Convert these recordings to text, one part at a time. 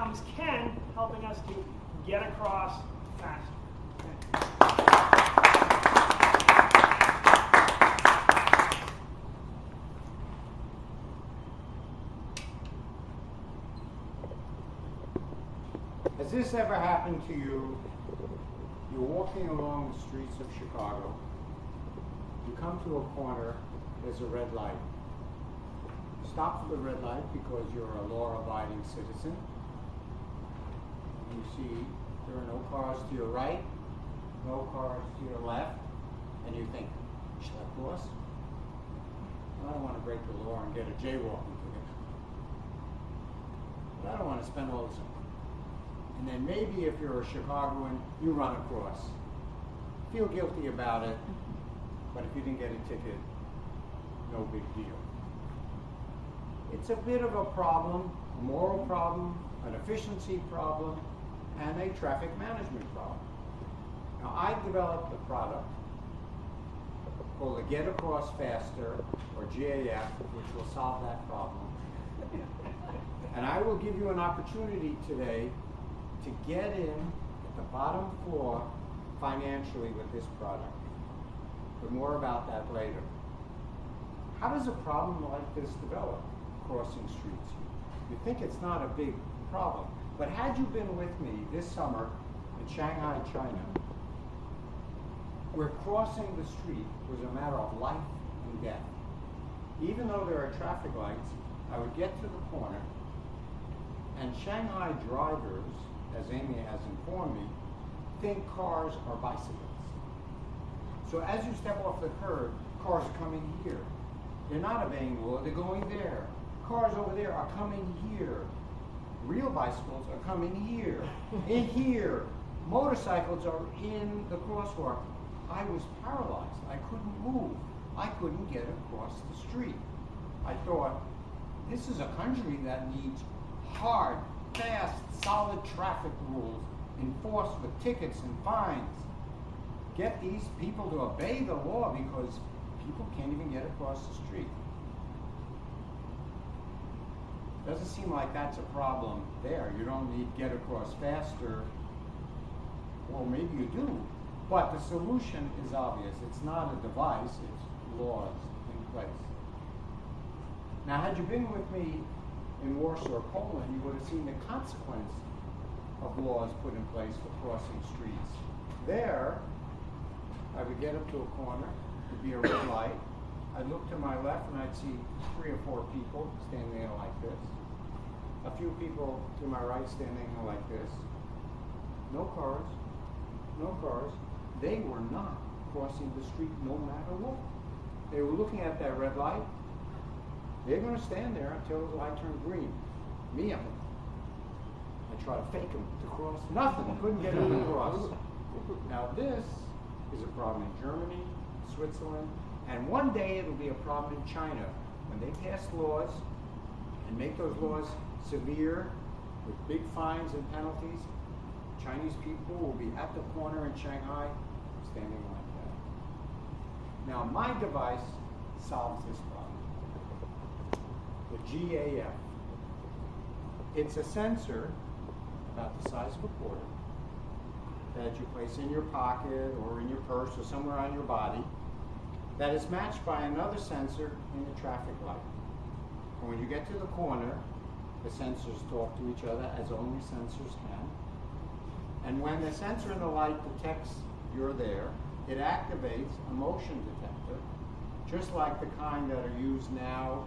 becomes Ken helping us to get across faster. Has this ever happened to you? You're walking along the streets of Chicago. You come to a corner, there's a red light. You stop for the red light because you're a law-abiding citizen. You see there are no cars to your right, no cars to your left, and you think, should I cross? I don't want to break the law and get a jaywalking ticket. But I don't want to spend all this. And then maybe if you're a Chicagoan, you run across. Feel guilty about it, but if you didn't get a ticket, no big deal. It's a bit of a problem, a moral problem, an efficiency problem, and a traffic management problem. Now, I've developed a product called the Get Across Faster, or GAF, which will solve that problem. And I will give you an opportunity today to get in at the bottom floor financially with this product. But more about that later. How does a problem like this develop, crossing streets? You think it's not a big problem, but had you been with me this summer in Shanghai, China, where crossing the street was a matter of life and death. Even though there are traffic lights, I would get to the corner, and Shanghai drivers, as Amy has informed me, think cars are bicycles. So as you step off the curb, cars are coming here. They're not obeying the law, they're going there. Cars over there are coming here. Real bicycles are coming here, in here. Motorcycles are in the crosswalk. I was paralyzed. I couldn't move. I couldn't get across the street. I thought, this is a country that needs hard, fast, solid traffic rules enforced with tickets and fines. Get these people to obey the law because people can't even get across the street. Doesn't seem like that's a problem there. You don't need get across faster. Well, maybe you do. But the solution is obvious. It's not a device, it's laws in place. Now, had you been with me in Warsaw, Poland, you would have seen the consequence of laws put in place for crossing streets. There, I would get up to a corner, there'd be a red light. I'd look to my left and I'd see 3 or 4 people standing there like this. A few people to my right standing there like this. No cars, no cars. They were not crossing the street no matter what. They were looking at that red light. They're going to stand there until the light turns green. Me, I try to fake them to cross. Nothing. Couldn't get them to cross. Now this is a problem in Germany, Switzerland, and one day it'll be a problem in China when they pass laws and make those laws severe with big fines and penalties. Chinese people will be at the corner in Shanghai standing like that. Now my device solves this problem. The GAF. It's a sensor about the size of a quarter that you place in your pocket or in your purse or somewhere on your body that is matched by another sensor in the traffic light. And when you get to the corner, the sensors talk to each other as only sensors can. And when the sensor in the light detects you're there, it activates a motion detector, just like the kind that are used now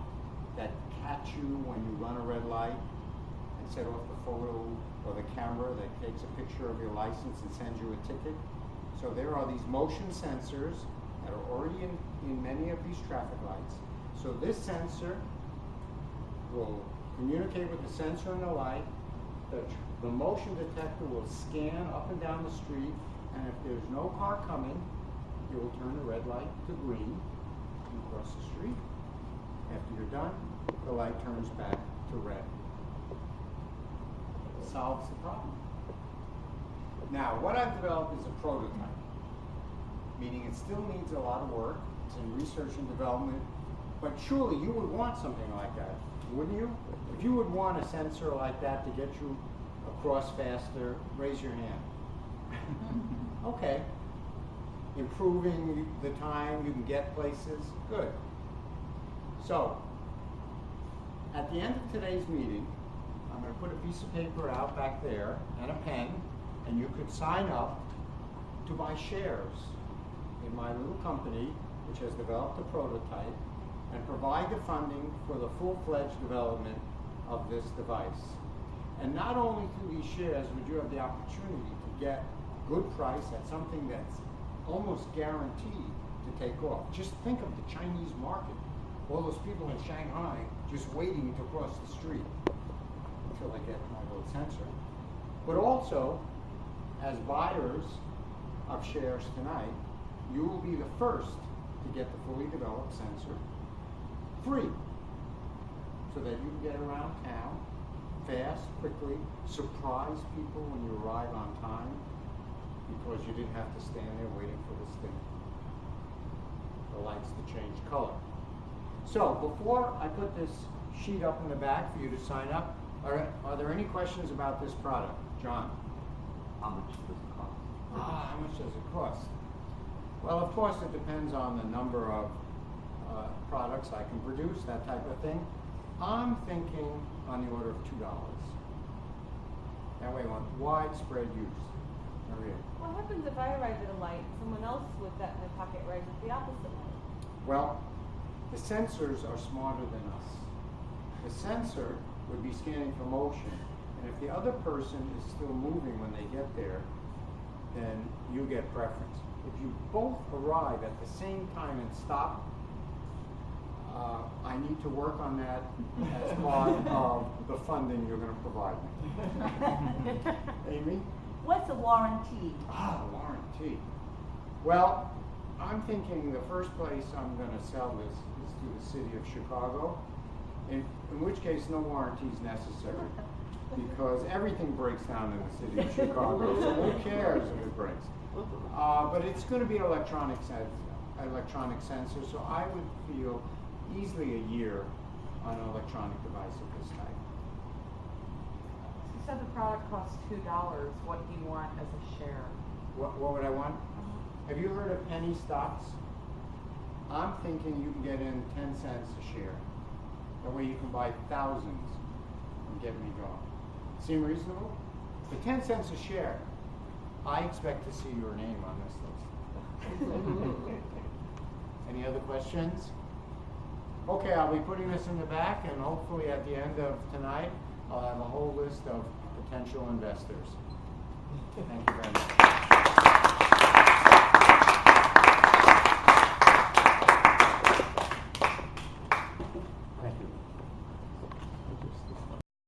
that catch you when you run a red light and set off the photo or the camera that takes a picture of your license and sends you a ticket. So there are these motion sensors that are already in many of these traffic lights. So this sensor will communicate with the sensor in the light. The motion detector will scan up and down the street, and if there's no car coming, it will turn the red light to green and cross the street. After you're done, the light turns back to red. It solves the problem. Now, what I've developed is a prototype, meaning it still needs a lot of work. It's in research and development, but surely you would want something like that, wouldn't you? If you would want a sensor like that to get you across faster, raise your hand. Okay. Improving the time you can get places, good. So, at the end of today's meeting, I'm going to put a piece of paper out back there and a pen, and you could sign up to buy shares in my little company, which has developed a prototype, and provide the funding for the full-fledged development of this device. And not only through these shares would you have the opportunity to get good price at something that's almost guaranteed to take off. Just think of the Chinese market. All those people in Shanghai just waiting to cross the street until they get my little sensor. But also, as buyers of shares tonight, you will be the first to get the fully developed sensor free, so that you can get around town fast, quickly, surprise people when you arrive on time, because you didn't have to stand there waiting for this thing, the lights to change color. So before I put this sheet up in the back for you to sign up, are there any questions about this product? John? How much does it cost? How much does it cost? Well, of course, it depends on the number of products I can produce, that type of thing. I'm thinking on the order of $2. That way, I want widespread use. Maria? What happens if I arrive at a light, someone else with that in their pocket arrives at the opposite light? Well, the sensors are smarter than us. The sensor would be scanning for motion, and if the other person is still moving when they get there, then you get preference. If you both arrive at the same time and stop, I need to work on that as part of the funding you're going to provide me. Amy? What's a warranty? Warranty. Well, I'm thinking the first place I'm going to sell this is to the city of Chicago, in which case no warranty is necessary, because everything breaks down in the city of Chicago, so who cares if it breaks? But it's going to be electronic sensor, so I would feel easily a year on an electronic device of this type. You said the product costs $2. What do you want as a share? What would I want? Have you heard of penny stocks? I'm thinking you can get in 10 cents a share. That way you can buy thousands and get me going. Seem reasonable? For 10 cents a share, I expect to see your name on this list. Any other questions? Okay, I'll be putting this in the back, and hopefully at the end of tonight, I'll have a whole list of potential investors. Thank you very much.